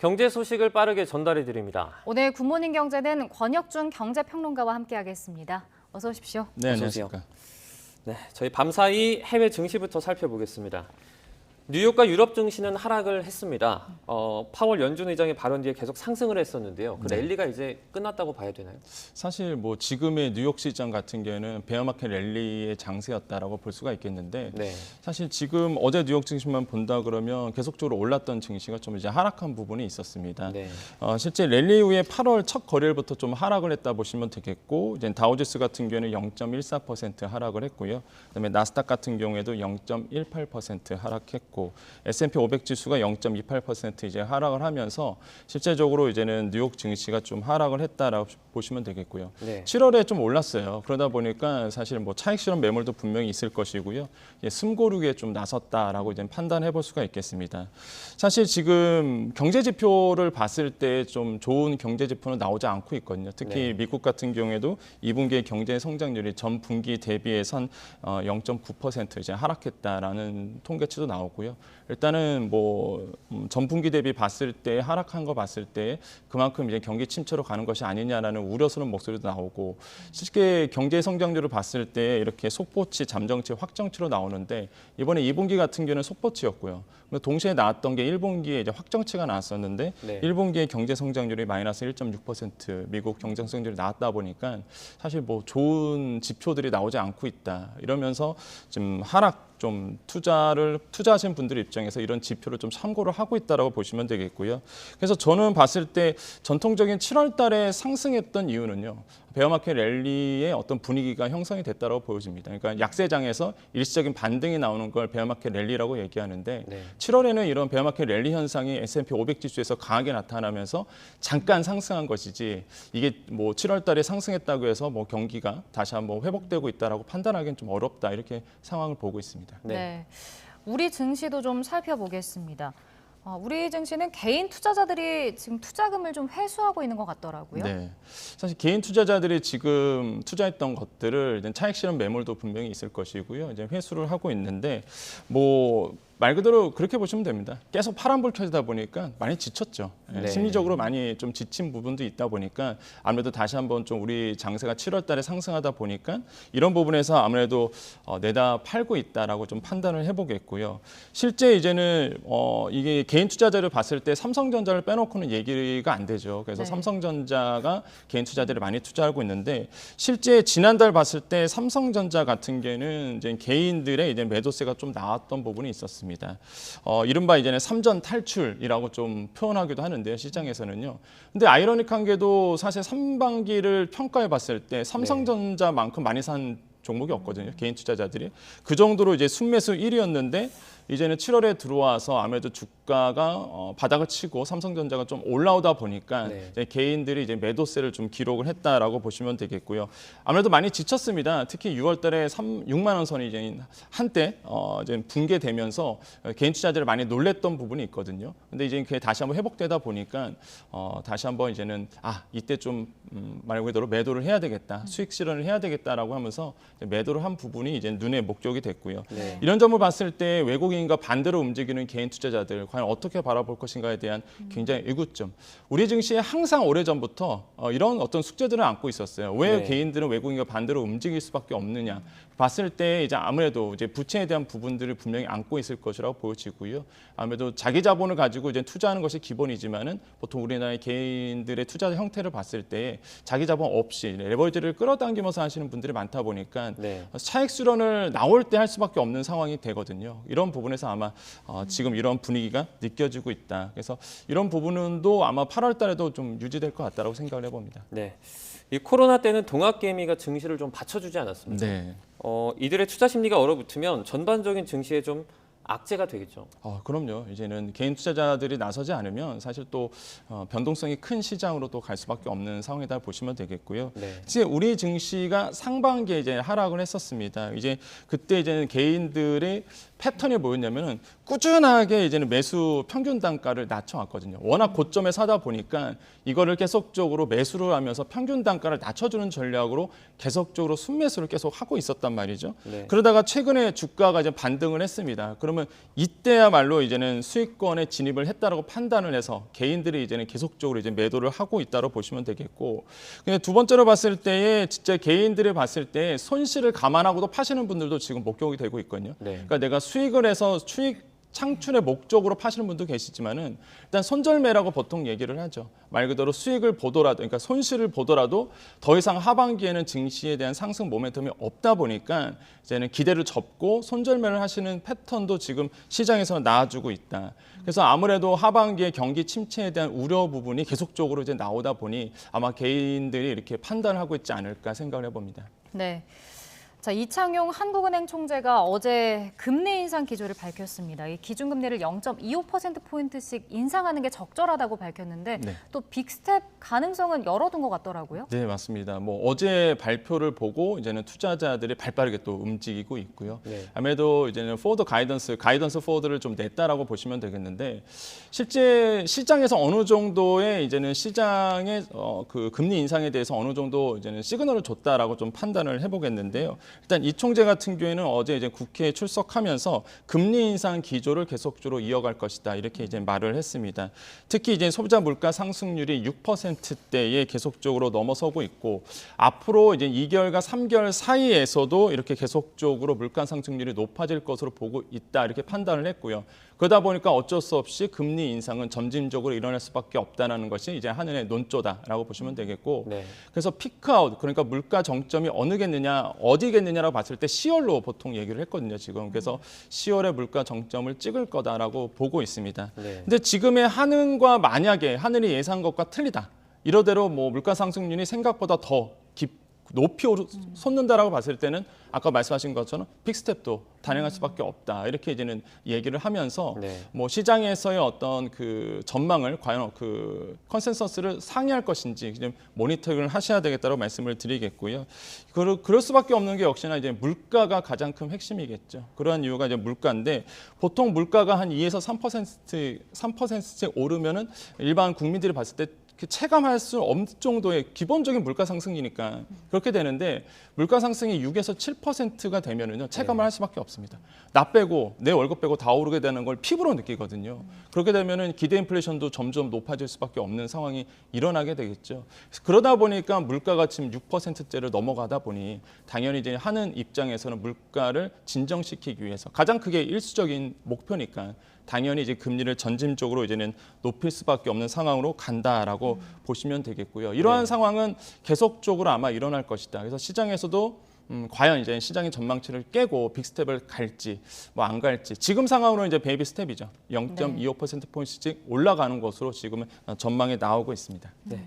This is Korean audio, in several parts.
경제 소식을 빠르게 전달해 드립니다. 오늘 굿모닝 경제는 권혁준 경제평론가와 함께하겠습니다. 어서 오십시오. 네, 어서 오세요. 안녕하십니까. 네, 저희 밤사이 해외 증시부터 살펴보겠습니다. 뉴욕과 유럽 증시는 하락을 했습니다. 파월 연준 의장의 발언 뒤에 계속 상승을 했었는데요. 그 랠리가 이제 끝났다고 봐야 되나요? 사실 뭐 지금의 뉴욕 시장 같은 경우는 베어마켓 랠리의 장세였다라고 볼 수가 있겠는데 네. 사실 지금 어제 뉴욕 증시만 본다 그러면 계속적으로 올랐던 증시가 좀 이제 하락한 부분이 있었습니다. 네. 실제 랠리 이후에 8월 첫 거래일부터 좀 하락을 했다 보시면 되겠고 이제 다우지수 같은 경우는 0.14% 하락을 했고요. 그다음에 나스닥 같은 경우에도 0.18% 하락했고 S&P 500 지수가 0.28% 이제 하락을 하면서 실제적으로 이제는 뉴욕 증시가 좀 하락을 했다라고 보시면 되겠고요. 네. 7월에 좀 올랐어요. 그러다 보니까 사실 뭐 차익 실현 매물도 분명히 있을 것이고요. 숨고르기에 좀 나섰다라고 이제 판단해 볼 수가 있겠습니다. 사실 지금 경제 지표를 봤을 때 좀 좋은 경제 지표는 나오지 않고 있거든요. 특히 네. 미국 같은 경우에도 2분기의 경제 성장률이 전 분기 대비해선 0.9% 이제 하락했다라는 통계치도 나오고요. 일단은 뭐 전분기 대비 봤을 때 하락한 거 봤을 때 그만큼 이제 경기 침체로 가는 것이 아니냐라는 우려스러운 목소리도 나오고 실제 경제 성장률을 봤을 때 이렇게 속보치, 잠정치, 확정치로 나오는데 이번에 2분기 같은 경우는 속보치였고요. 동시에 나왔던 게 1분기에 이제 확정치가 나왔었는데 네. 1분기에 경제 성장률이 마이너스 1.6% 미국 경제 성장률이 나왔다 보니까 사실 뭐 좋은 지표들이 나오지 않고 있다. 이러면서 좀 하락 좀 투자하신 분들 입장에서 이런 지표를 좀 참고를 하고 있다라고 보시면 되겠고요. 그래서 저는 봤을 때 전통적인 7월 달에 상승했던 이유는요. 베어마켓 랠리의 어떤 분위기가 형성이 됐다고 보여집니다. 그러니까 약세장에서 일시적인 반등이 나오는 걸 베어마켓 랠리라고 얘기하는데 네. 7월에는 이런 베어마켓 랠리 현상이 S&P 500 지수에서 강하게 나타나면서 잠깐 상승한 것이지 이게 뭐 7월 달에 상승했다고 해서 뭐 경기가 다시 한번 회복되고 있다라고 판단하기는 좀 어렵다 이렇게 상황을 보고 있습니다. 네. 우리 증시도 좀 살펴보겠습니다. 우리 증시는 개인 투자자들이 지금 투자금을 좀 회수하고 있는 것 같더라고요. 네, 사실 개인 투자자들이 지금 투자했던 것들을 이제 차익 실현 매물도 분명히 있을 것이고요. 이제 회수를 하고 있는데 뭐 말 그대로 그렇게 보시면 됩니다. 계속 파란불 켜지다 보니까 많이 지쳤죠. 네. 심리적으로 많이 좀 지친 부분도 있다 보니까 아무래도 다시 한번 좀 우리 장세가 7월 달에 상승하다 보니까 이런 부분에서 아무래도 내다 팔고 있다라고 좀 판단을 해보겠고요. 실제 이제는 이게 개인 투자자를 봤을 때 삼성전자를 빼놓고는 얘기가 안 되죠. 그래서 네. 삼성전자가 개인 투자자를 많이 투자하고 있는데 실제 지난달 봤을 때 삼성전자 같은 경우는 이제 개인들의 이제 매도세가 좀 나왔던 부분이 있었습니다. 이른바 이제는 삼전 탈출이라고 좀 표현하기도 하는데요, 시장에서는요. 근데 아이러니한 게도 사실 3반기를 평가해 봤을 때 삼성전자만큼 많이 산 종목이 없거든요, 개인 투자자들이. 그 정도로 이제 순매수 1위였는데 이제는 7월에 들어와서 아무래도 주가가 바닥을 치고 삼성전자가 좀 올라오다 보니까 네. 이제 개인들이 이제 매도세를 좀 기록을 했다라고 보시면 되겠고요. 아무래도 많이 지쳤습니다. 특히 6월달에 6만 원 선이 이제 한때 이제 붕괴되면서 개인 투자자를 많이 놀랬던 부분이 있거든요. 근데 이제 그게 다시 한번 회복되다 보니까 다시 한번 이제는 이때 좀 말 그대로 매도를 해야 되겠다, 수익 실현을 해야 되겠다라고 하면서 매도를 한 부분이 이제 눈에 목적이 됐고요. 네. 이런 점을 봤을 때 외국인과 반대로 움직이는 개인 투자자들 과연 어떻게 바라볼 것인가에 대한 굉장히 의구점. 우리 증시에 항상 오래전부터 이런 어떤 숙제들을 안고 있었어요. 왜 네. 개인들은 외국인과 반대로 움직일 수밖에 없느냐. 봤을 때 이제 아무래도 이제 부채에 대한 부분들을 분명히 안고 있을 것이라고 보여지고요. 아무래도 자기 자본을 가지고 이제 투자하는 것이 기본이지만은 보통 우리나라의 개인들의 투자 형태를 봤을 때 자기 자본 없이 레버리지를 끌어당기면서 하시는 분들이 많다 보니까 네. 차익 실현을 나올 때 할 수밖에 없는 상황이 되거든요. 이런 부분에서 아마 지금 이런 분위기가 느껴지고 있다. 그래서 이런 부분도 아마 8월 달에도 좀 유지될 것 같다라고 생각을 해봅니다. 네. 이 코로나 때는 동학개미가 증시를 좀 받쳐주지 않았습니까? 네. 이들의 투자 심리가 얼어붙으면 전반적인 증시에 좀 악재가 되겠죠. 그럼요. 이제는 개인 투자자들이 나서지 않으면 사실 또 변동성이 큰 시장으로 또 갈 수밖에 없는 상황이다 보시면 되겠고요. 네. 이제 우리 증시가 상반기에 이제 하락을 했었습니다. 이제 그때 이제는 개인들의 패턴이 뭐였냐면은 꾸준하게 이제는 매수 평균 단가를 낮춰왔거든요. 워낙 고점에 사다 보니까 이거를 계속적으로 매수를 하면서 평균 단가를 낮춰주는 전략으로 계속적으로 순매수를 계속 하고 있었단 말이죠. 네. 그러다가 최근에 주가가 이제 반등을 했습니다. 그러면 이때야말로 이제는 수익권에 진입을 했다라고 판단을 해서 개인들이 이제는 계속적으로 이제 매도를 하고 있다고 보시면 되겠고, 근데 두 번째로 봤을 때에 진짜 개인들이 봤을 때 손실을 감안하고도 파시는 분들도 지금 목격이 되고 있거든요. 네. 그러니까 내가 수익을 해서 수익 창출의 목적으로 파시는 분도 계시지만은 일단 손절매라고 보통 얘기를 하죠. 말 그대로 수익을 보더라도, 그러니까 손실을 보더라도 더 이상 하반기에는 증시에 대한 상승 모멘텀이 없다 보니까 이제는 기대를 접고 손절매를 하시는 패턴도 지금 시장에서 나와주고 있다. 그래서 아무래도 하반기에 경기 침체에 대한 우려 부분이 계속적으로 이제 나오다 보니 아마 개인들이 이렇게 판단을 하고 있지 않을까 생각을 해봅니다. 네. 자, 이창용 한국은행 총재가 어제 금리 인상 기조를 밝혔습니다. 이 기준금리를 0.25%포인트씩 인상하는 게 적절하다고 밝혔는데 네. 또 빅스텝 가능성은 열어둔 것 같더라고요. 네, 맞습니다. 뭐 어제 발표를 보고 이제는 투자자들이 발빠르게 또 움직이고 있고요. 네. 아무래도 이제는 포워드 가이던스 포워드를 좀 냈다라고 보시면 되겠는데, 실제 시장에서 어느 정도의 이제는 시장의 그 금리 인상에 대해서 어느 정도 이제는 시그널을 줬다라고 좀 판단을 해보겠는데요. 일단 이 총재 같은 경우에는 어제 이제 국회에 출석하면서 금리 인상 기조를 계속적으로 이어갈 것이다, 이렇게 이제 말을 했습니다. 특히 이제 소비자 물가 상승률이 6%대에 계속적으로 넘어서고 있고, 앞으로 이제 2개월과 3개월 사이에서도 이렇게 계속적으로 물가 상승률이 높아질 것으로 보고 있다, 이렇게 판단을 했고요. 그러다 보니까 어쩔 수 없이 금리 인상은 점진적으로 일어날 수밖에 없다는 것이 이제 한은의 논조다라고 보시면 되겠고, 네. 그래서 피크아웃, 그러니까 물가 정점이 어느겠느냐, 어디겠느냐라고 봤을 때 10월로 보통 얘기를 했거든요, 지금. 그래서 10월에 물가 정점을 찍을 거다라고 보고 있습니다. 네. 근데 지금의 한은과 만약에 하늘이 예상한 것과 틀리다, 이러대로 뭐 물가 상승률이 생각보다 더 높이 솟는다라고 봤을 때는 아까 말씀하신 것처럼 빅스텝도 단행할 수밖에 없다, 이렇게 이제는 얘기를 하면서 네. 뭐 시장에서의 어떤 그 전망을 과연 그 컨센서스를 상회할 것인지 좀 모니터링을 하셔야 되겠다고 말씀을 드리겠고요. 그럴 수밖에 없는 게 역시나 이제 물가가 가장 큰 핵심이겠죠. 그러한 이유가 이제 물가인데, 보통 물가가 한 2에서 3%씩 오르면은 일반 국민들이 봤을 때 체감할 수 없는 정도의 기본적인 물가 상승이니까 그렇게 되는데, 물가 상승이 6에서 7%가 되면은요, 체감을 할 수밖에 없습니다. 나 빼고 내 월급 빼고 다 오르게 되는 걸 피부로 느끼거든요. 그렇게 되면은 기대 인플레이션도 점점 높아질 수밖에 없는 상황이 일어나게 되겠죠. 그러다 보니까 물가가 지금 6%대를 넘어가다 보니 당연히 이제 하는 입장에서는 물가를 진정시키기 위해서 가장 크게 일수적인 목표니까 당연히 이제 금리를 전진적으로 이제는 높일 수밖에 없는 상황으로 간다라고 보시면 되겠고요. 이러한 네. 상황은 계속적으로 아마 일어날 것이다. 그래서 시장에서도 과연 이제 시장의 전망치를 깨고 빅스텝을 갈지 뭐 안 갈지, 지금 상황으로 이제 베이비 스텝이죠. 0.25%포인트씩 올라가는 것으로 지금은 전망에 나오고 있습니다. 네.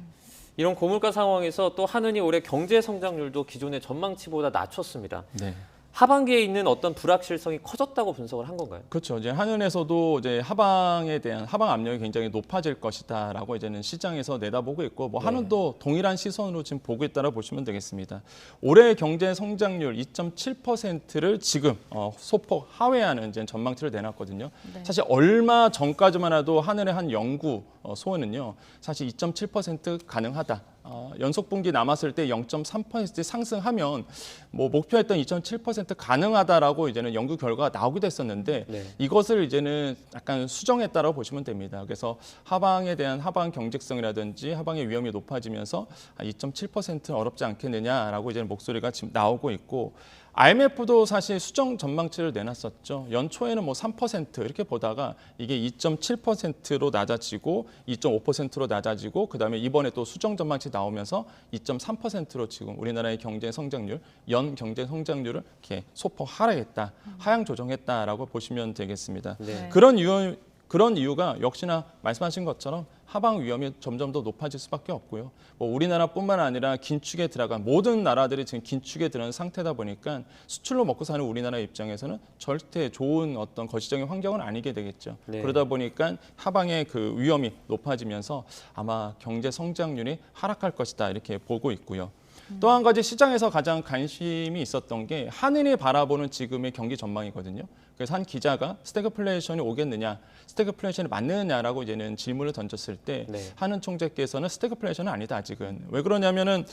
이런 고물가 상황에서 또 한은이 올해 경제 성장률도 기존의 전망치보다 낮췄습니다. 네. 하반기에 있는 어떤 불확실성이 커졌다고 분석을 한 건가요? 그렇죠. 이제 한은에서도 이제 하방에 대한 하방 압력이 굉장히 높아질 것이다라고 이제는 시장에서 내다보고 있고, 뭐 네. 한은도 동일한 시선으로 지금 보고 있다고 보시면 되겠습니다. 올해 경제 성장률 2.7%를 지금 소폭 하회하는 이제 전망치를 내놨거든요. 네. 사실 얼마 전까지만 해도 한은의 한 연구 소원은요, 사실 2.7% 가능하다. 연속 분기 남았을 때 0.3% 상승하면 뭐 목표했던 2.7% 가능하다라고 이제는 연구 결과가 나오기도 했었는데, 네. 이것을 이제는 약간 수정했다라고 보시면 됩니다. 그래서 하방에 대한 하방 경직성이라든지 하방의 위험이 높아지면서 2.7% 어렵지 않겠느냐라고 이제 목소리가 지금 나오고 있고, IMF도 사실 수정 전망치를 내놨었죠. 연초에는 뭐 3% 이렇게 보다가 이게 2.7%로 낮아지고 2.5%로 낮아지고, 그다음에 이번에 또 수정 전망치 나오면서 2.3%로 지금 우리나라의 경제 성장률, 연 경제 성장률을 이렇게 소폭 하락했다, 하향 조정했다라고 보시면 되겠습니다. 네. 그런 이유가 역시나 말씀하신 것처럼 하방 위험이 점점 더 높아질 수밖에 없고요. 뭐 우리나라뿐만 아니라 긴축에 들어간 모든 나라들이 지금 긴축에 들어간 상태다 보니까 수출로 먹고 사는 우리나라 입장에서는 절대 좋은 어떤 거시적인 환경은 아니게 되겠죠. 네. 그러다 보니까 하방의 그 위험이 높아지면서 아마 경제 성장률이 하락할 것이다, 이렇게 보고 있고요. 또 한 가지 시장에서 가장 관심이 있었던 게 한은이 바라보는 지금의 경기 전망이거든요. 그래서 한 기자가 스태그플레이션이 오겠느냐, 스태그플레이션이 맞느냐라고 이제는 질문을 던졌을 때 네. 한은 총재께서는 스태그플레이션은 아니다 아직은. 왜 그러냐면은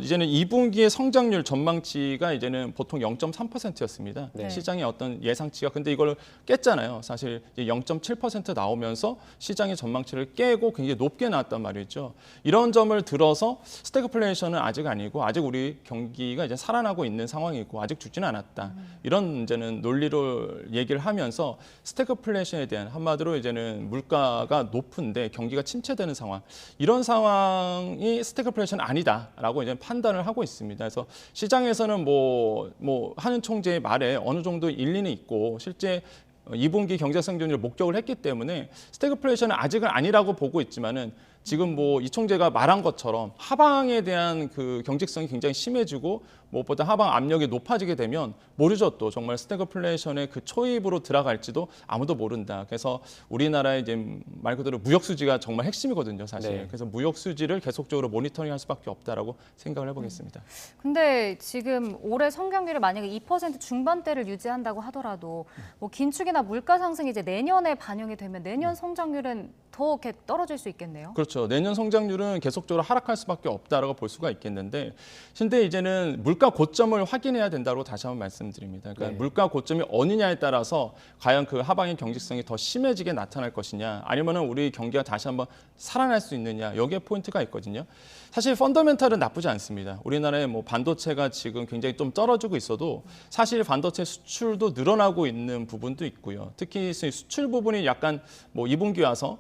이제는 2분기의 성장률 전망치가 이제는 보통 0.3%였습니다. 네. 시장의 어떤 예상치가 근데 이걸 깼잖아요. 사실 0.7% 나오면서 시장의 전망치를 깨고 굉장히 높게 나왔단 말이죠. 이런 점을 들어서 스태그플레이션은 아직 아니고 아직 우리 경기가 이제 살아나고 있는 상황이고 아직 죽지는 않았다. 이런 이제는 논리를 얘기를 하면서 스태그플레이션에 대한 한마디로 이제는 물가가 높은데 경기가 침체되는 상황 이런 상황이 스태그플레이션 아니다라고 이제 판단을 하고 있습니다. 그래서 시장에서는 뭐 한은 총재의 말에 어느 정도 일리는 있고 실제 2분기 경제 성장률을 목격을 했기 때문에 스태그플레이션은 아직은 아니라고 보고 있지만은 지금 뭐 이 총재가 말한 것처럼 하방에 대한 그 경직성이 굉장히 심해지고 무엇보다 하방 압력이 높아지게 되면 모르죠. 또 정말 스태그플레이션의 그 초입으로 들어갈지도 아무도 모른다. 그래서 우리나라의 이제 말 그대로 무역 수지가 정말 핵심이거든요, 사실. 네. 그래서 무역 수지를 계속적으로 모니터링할 수밖에 없다라고 생각을 해보겠습니다. 근데 지금 올해 성장률이 만약에 2% 중반대를 유지한다고 하더라도 뭐 긴축이나 물가 상승이 이제 내년에 반영이 되면 내년 성장률은 더 이렇게 떨어질 수 있겠네요. 그렇죠. 내년 성장률은 계속적으로 하락할 수밖에 없다라고 볼 수가 있겠는데, 근데 이제는 물가 고점을 확인해야 된다고 다시 한번 말씀드립니다. 그러니까 네. 물가 고점이 어느냐에 따라서 과연 그 하방의 경직성이 더 심해지게 나타날 것이냐, 아니면은 우리 경기가 다시 한번 살아날 수 있느냐, 여기에 포인트가 있거든요. 사실 펀더멘탈은 나쁘지 않습니다. 우리나라의 뭐 반도체가 지금 굉장히 좀 떨어지고 있어도 사실 반도체 수출도 늘어나고 있는 부분도 있고요. 특히 수출 부분이 약간 뭐 2분기 와서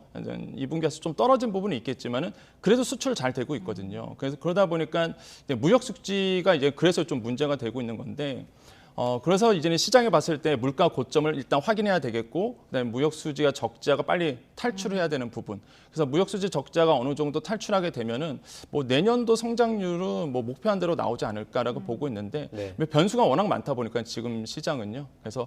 좀 떨어진 부분이 있겠지만은 그래도 수출 잘 되고 있거든요. 그래서 그러다 보니까 이제 무역 수지가 이제 그래서 좀 문제가 되고 있는 건데. 그래서 이제는 시장에 봤을 때 물가 고점을 일단 확인해야 되겠고, 그다음에 무역 수지가 적자가 빨리 탈출해야 되는 부분. 그래서 무역 수지 적자가 어느 정도 탈출하게 되면은 뭐 내년도 성장률은 뭐 목표한 대로 나오지 않을까라고 보고 있는데 네. 변수가 워낙 많다 보니까 지금 시장은요. 그래서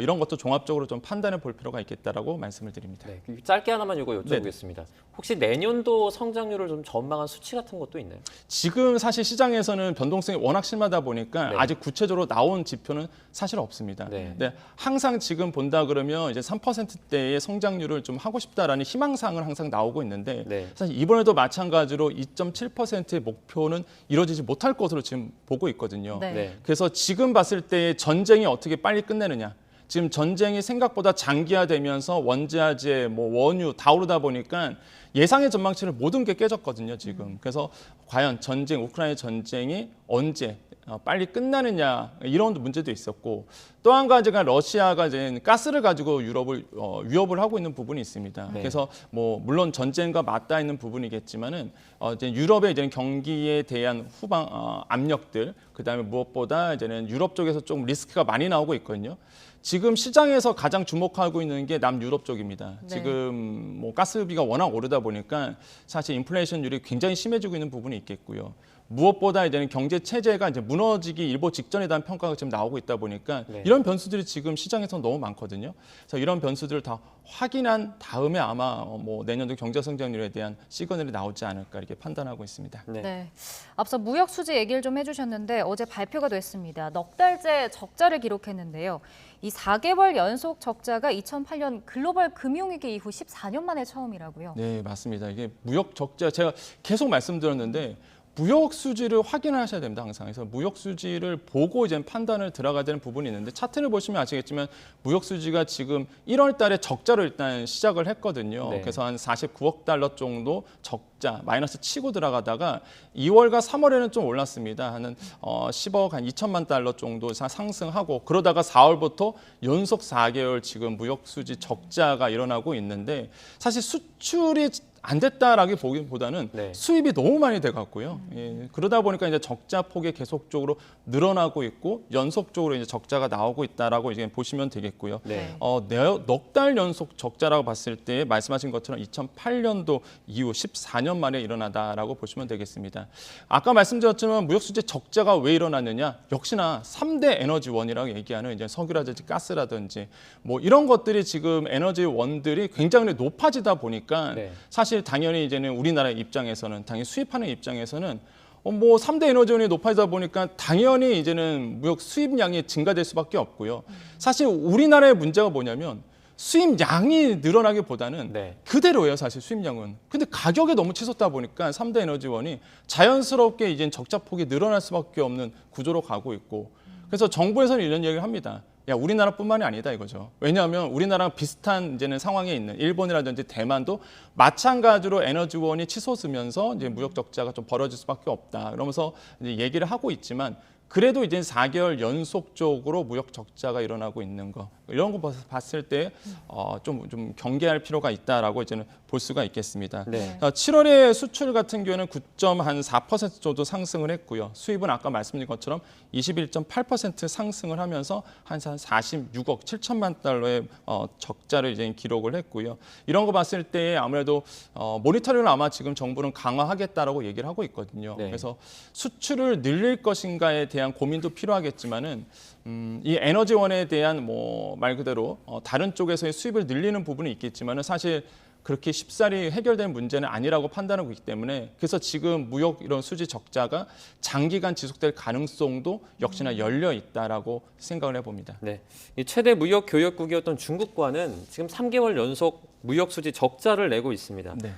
이런 것도 종합적으로 좀 판단해 볼 필요가 있겠다라고 말씀을 드립니다. 네, 짧게 하나만 이거 여쭤보겠습니다. 혹시 내년도 성장률을 좀 전망한 수치 같은 것도 있나요? 지금 사실 시장에서는 변동성이 워낙 심하다 보니까 네. 아직 구체적으로 나온 지표는 사실 없습니다. 네. 근데 항상 지금 본다 그러면 이제 3%대의 성장률을 좀 하고 싶다라는 희망사항을 항상 나오고 있는데 네. 사실 이번에도 마찬가지로 2.7%의 목표는 이루어지지 못할 것으로 지금 보고 있거든요. 네. 네. 그래서 지금 봤을 때 전쟁이 어떻게 빨리 끝내느냐. 지금 전쟁이 생각보다 장기화되면서 원자재, 뭐 원유 다 오르다 보니까 예상의 전망치를 모든 게 깨졌거든요, 지금. 그래서 과연 우크라이나 전쟁이 언제 빨리 끝나느냐 이런 문제도 있었고 또 한 가지가 러시아가 이제 가스를 가지고 유럽을 위협을 하고 있는 부분이 있습니다. 네. 그래서 뭐 물론 전쟁과 맞닿아 있는 부분이겠지만은 이제 유럽의 이제 경기에 대한 후방 압력들 그다음에 무엇보다 이제는 유럽 쪽에서 좀 리스크가 많이 나오고 있거든요. 지금 시장에서 가장 주목하고 있는 게 남유럽 쪽입니다. 네. 지금 뭐 가스비가 워낙 오르다 보니까 사실 인플레이션율이 굉장히 심해지고 있는 부분이 있겠고요. 무엇보다 이제는 경제 체제가 이제 무너지기 일보 직전에 대한 평가가 지금 나오고 있다 보니까 네. 이런 변수들이 지금 시장에서 너무 많거든요. 그래서 이런 변수들을 다 확인한 다음에 아마 뭐 내년도 경제 성장률에 대한 시그널이 나오지 않을까 이렇게 판단하고 있습니다. 네. 네. 앞서 무역 수지 얘기를 좀 해주셨는데 어제 발표가 됐습니다. 넉 달째 적자를 기록했는데요. 이 4개월 연속 적자가 2008년 글로벌 금융위기 이후 14년 만에 처음이라고요. 네, 맞습니다. 이게 무역 적자 제가 계속 말씀드렸는데 무역 수지를 확인하셔야 됩니다, 항상. 그래서 무역 수지를 보고 이제 판단을 들어가야 되는 부분이 있는데 차트를 보시면 아시겠지만 무역 수지가 지금 1월 달에 적자로 일단 시작을 했거든요. 네. 그래서 한 49억 달러 정도 적자, 마이너스 치고 들어가다가 2월과 3월에는 좀 올랐습니다. 한 10억 한 2천만 달러 정도 상승하고 그러다가 4월부터 연속 4개월 지금 무역 수지 적자가 일어나고 있는데 사실 수출이 안 됐다라기보다는 네. 수입이 너무 많이 돼갖고요. 예, 그러다 보니까 이제 적자 폭이 계속적으로 늘어나고 있고 연속적으로 이제 적자가 나오고 있다라고 이제 보시면 되겠고요. 네. 넉 달 연속 적자라고 봤을 때 말씀하신 것처럼 2008년도 이후 14년 만에 일어나다라고 보시면 되겠습니다. 아까 말씀드렸지만 무역수지 적자가 왜 일어났느냐? 역시나 3대 에너지원이라고 얘기하는 이제 석유라든지 가스라든지 뭐 이런 것들이 지금 에너지원들이 굉장히 높아지다 보니까 네. 사실 당연히 이제는 우리나라 입장에서는 당연히 수입하는 입장에서는 뭐 3대 에너지원이 높아지다 보니까 당연히 이제는 무역 수입량이 증가될 수밖에 없고요. 사실 우리나라의 문제가 뭐냐면 수입량이 늘어나기보다는 네. 그대로예요, 사실 수입량은. 근데 가격에 너무 치솟다 보니까 3대 에너지원이 자연스럽게 이제 적자폭이 늘어날 수밖에 없는 구조로 가고 있고, 그래서 정부에서는 이런 얘기를 합니다. 야, 우리나라뿐만이 아니다 이거죠. 왜냐하면 우리나라랑 비슷한 이제는 상황에 있는 일본이라든지 대만도 마찬가지로 에너지원이 치솟으면서 이제 무역 적자가 좀 벌어질 수밖에 없다. 그러면서 이제 얘기를 하고 있지만, 그래도 이제 4개월 연속적으로 무역 적자가 일어나고 있는 거, 이런 거 봤을 때 좀 경계할 필요가 있다라고 이제는 볼 수가 있겠습니다. 네. 7월에 수출 같은 경우에는 9.4% 정도 상승을 했고요. 수입은 아까 말씀드린 것처럼 21.8% 상승을 하면서 한 46억 7천만 달러의 적자를 이제 기록을 했고요. 이런 거 봤을 때 아무래도 모니터링을 아마 지금 정부는 강화하겠다라고 얘기를 하고 있거든요. 네. 그래서 수출을 늘릴 것인가에 대한 고민도 필요하겠지만은 이 에너지원에 대한 뭐 말 그대로 다른 쪽에서의 수입을 늘리는 부분이 있겠지만은 사실 그렇게 쉽사리 해결된 문제는 아니라고 판단하고 있기 때문에, 그래서 지금 무역 이런 수지 적자가 장기간 지속될 가능성도 역시나 열려 있다라고 생각을 해봅니다. 네. 이 최대 무역 교역국이었던 중국과는 지금 3개월 연속 무역 수지 적자를 내고 있습니다. 네.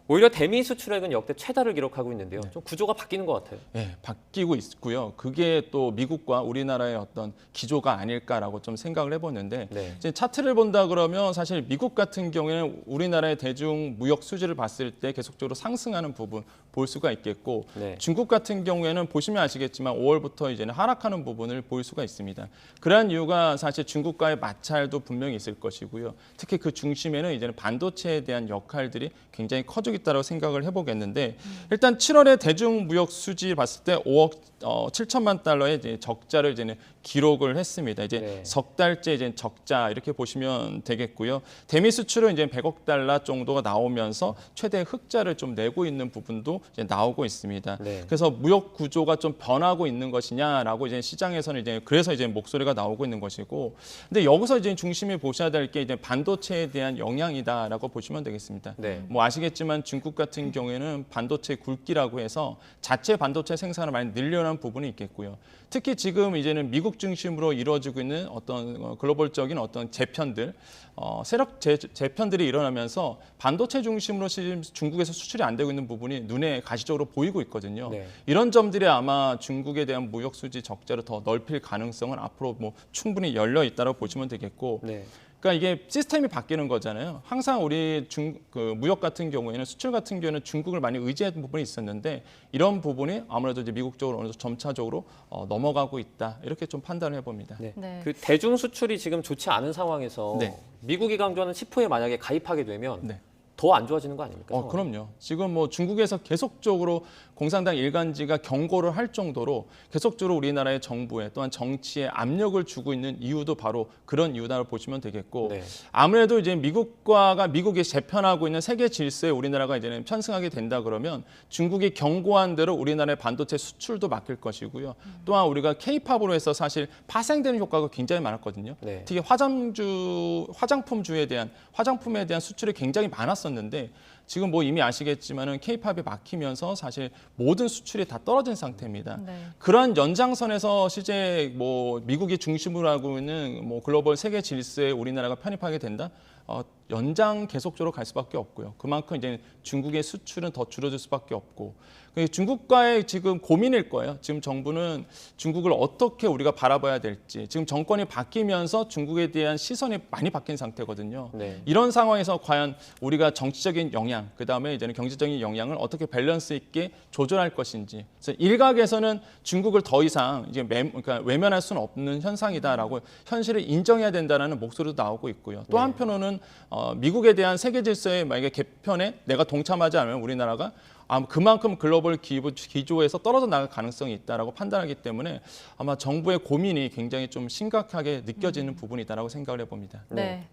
오히려 대미 수출액은 역대 최다를 기록하고 있는데요. 좀 구조가 바뀌는 것 같아요. 네, 바뀌고 있고요. 그게 또 미국과 우리나라의 어떤 기조가 아닐까라고 좀 생각을 해보는데, 네. 이제 차트를 본다 그러면 사실 미국 같은 경우에는 우리나라의 대중 무역 수지를 봤을 때 계속적으로 상승하는 부분 볼 수가 있겠고, 네. 중국 같은 경우에는 보시면 아시겠지만 5월부터 이제는 하락하는 부분을 볼 수가 있습니다. 그러한 이유가 사실 중국과의 마찰도 분명히 있을 것이고요. 특히 그 중심에는 이제는 반도체에 대한 역할들이 굉장히 커지고 있다고 생각을 해보겠는데, 일단 7월에 대중 무역 수지 봤을 때 5억 7천만 달러의 이제 적자를 이제는 기록을 했습니다. 이제 네. 석 달째 이제 적자 이렇게 보시면 되겠고요. 대미 수출은 이제 100억 달러 정도가 나오면서 최대 흑자를 좀 내고 있는 부분도 이제 나오고 있습니다. 네. 그래서 무역 구조가 좀 변하고 있는 것이냐라고 이제 시장에서는 이제 그래서 이제 목소리가 나오고 있는 것이고, 근데 여기서 이제 중심에 보셔야 될 게 이제 반도체에 대한 영향이다라고 보시면 되겠습니다. 네. 뭐 아시겠지만 중국 같은 경우에는 반도체 굴기라고 해서 자체 반도체 생산을 많이 늘려놓은 부분이 있겠고요. 특히 지금 이제는 미국 중심으로 이루어지고 있는 어떤 글로벌적인 어떤 재편들, 세력 재편들이 일어나면서 반도체 중심으로 지금 중국에서 수출이 안 되고 있는 부분이 눈에 가시적으로 보이고 있거든요. 네. 이런 점들이 아마 중국에 대한 무역 수지 적자를 더 넓힐 가능성은 앞으로 뭐 충분히 열려 있다고 보시면 되겠고. 네. 그러니까 이게 시스템이 바뀌는 거잖아요. 항상 우리 무역 같은 경우에는 수출 같은 경우에는 중국을 많이 의지했던 부분이 있었는데, 이런 부분이 아무래도 이제 미국 쪽으로 어느 정도 점차적으로 넘어가고 있다, 이렇게 좀 판단을 해봅니다. 네. 네. 그 대중 수출이 지금 좋지 않은 상황에서 네. 미국이 강조하는 치포에 만약에 가입하게 되면 네. 더 안 좋아지는 거 아닙니까? 상황이? 그럼요. 지금 뭐 중국에서 계속적으로 공산당 일간지가 경고를 할 정도로 계속적으로 우리나라의 정부에 또한 정치에 압력을 주고 있는 이유도 바로 그런 이유다라고 보시면 되겠고, 네. 아무래도 이제 미국이 재편하고 있는 세계 질서에 우리나라가 이제는 편승하게 된다 그러면 중국이 경고한 대로 우리나라의 반도체 수출도 막힐 것이고요. 또한 우리가 K-팝으로 해서 사실 파생되는 효과가 굉장히 많았거든요. 네. 특히 화장품에 대한 수출이 굉장히 많았었는데, 지금 뭐 이미 아시겠지만은 K-팝이 막히면서 사실 모든 수출이 다 떨어진 상태입니다. 네. 그러한 연장선에서 실제 뭐 미국이 중심으로 하고 있는 뭐 글로벌 세계 질서에 우리나라가 편입하게 된다? 연장 계속적으로 갈 수밖에 없고요. 그만큼 이제 중국의 수출은 더 줄어들 수밖에 없고, 중국과의 지금 고민일 거예요. 지금 정부는 중국을 어떻게 우리가 바라봐야 될지, 지금 정권이 바뀌면서 중국에 대한 시선이 많이 바뀐 상태거든요. 네. 이런 상황에서 과연 우리가 정치적인 영향, 그다음에 이제는 경제적인 영향을 어떻게 밸런스 있게 조절할 것인지. 그래서 일각에서는 중국을 더 이상 이제 그러니까 외면할 수는 없는 현상이다라고 현실을 인정해야 된다는 목소리도 나오고 있고요. 또 네. 한편으로는 미국에 대한 세계 질서의 만약에 개편에 내가 동참하지 않으면 우리나라가 그만큼 글로벌 기조에서 떨어져 나갈 가능성이 있다라고 판단하기 때문에 아마 정부의 고민이 굉장히 좀 심각하게 느껴지는 부분이다라고 생각을 해봅니다. 네.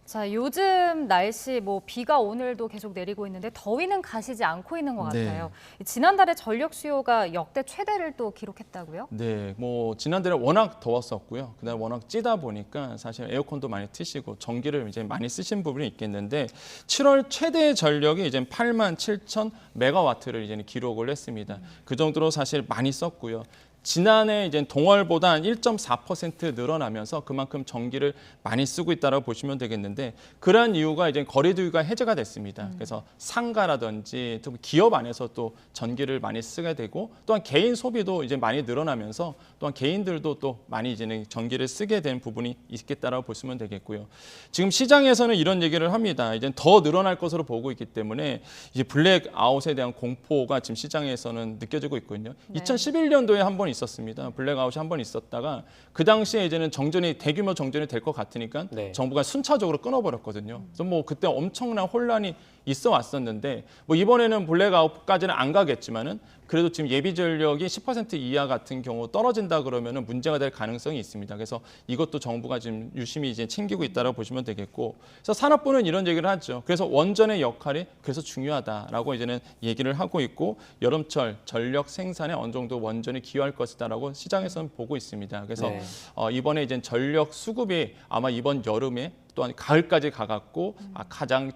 자, 요즘 날씨 뭐 비가 오늘도 계속 내리고 있는데 더위는 가시지 않고 있는 것 네. 같아요. 지난달에 전력 수요가 역대 최대를 또 기록했다고요? 네, 뭐 지난달에 워낙 더웠었고요. 그다음 워낙 찌다 보니까 사실 에어컨도 많이 트시고 전기를 이제 많이 쓰신 부분이 있겠는데 7월 최대 전력이 이제 87,000메가와트를 이제 기록을 했습니다. 그 정도로 사실 많이 썼고요. 지난해 이제 동월보다 한 1.4% 늘어나면서 그만큼 전기를 많이 쓰고 있다고 보시면 되겠는데 그러한 이유가 이제 거리두기가 해제가 됐습니다. 그래서 상가라든지 또 기업 안에서 또 전기를 많이 쓰게 되고 또한 개인 소비도 이제 많이 늘어나면서 또한 개인들도 또 많이 이제는 전기를 쓰게 된 부분이 있겠다라고 보시면 되겠고요. 지금 시장에서는 이런 얘기를 합니다. 이제 더 늘어날 것으로 보고 있기 때문에 이제 블랙아웃에 대한 공포가 지금 시장에서는 느껴지고 있거든요. 네. 2011년도에 한 번 있었습니다. 블랙아웃이 한 번 있었다가 그 당시에 이제는 대규모 정전이 될 것 같으니까 네. 정부가 순차적으로 끊어버렸거든요. 그래서 뭐 그때 엄청난 혼란이 있어 왔었는데 뭐 이번에는 블랙아웃까지는 안 가겠지만은 그래도 지금 예비 전력이 10% 이하 같은 경우 떨어진다 그러면은 문제가 될 가능성이 있습니다. 그래서 이것도 정부가 지금 유심히 이제 챙기고 있다라고 보시면 되겠고, 그래서 산업부는 이런 얘기를 하죠. 그래서 원전의 역할이 그래서 중요하다라고 이제는 얘기를 하고 있고 여름철 전력 생산에 어느 정도 원전이 기여할 것이다라고 시장에서는 보고 있습니다. 그래서 네. 이번에 이제 전력 수급이 아마 이번 여름에 또한 가을까지 가갖고 가장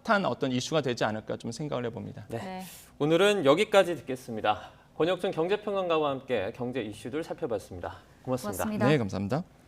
핫한 어떤 이슈가 되지 않을까 좀 생각을 해봅니다. 네. 네. 오늘은 여기까지 듣겠습니다. 권혁준 경제평론가와 함께 경제 이슈들 살펴봤습니다. 고맙습니다. 고맙습니다. 네, 감사합니다.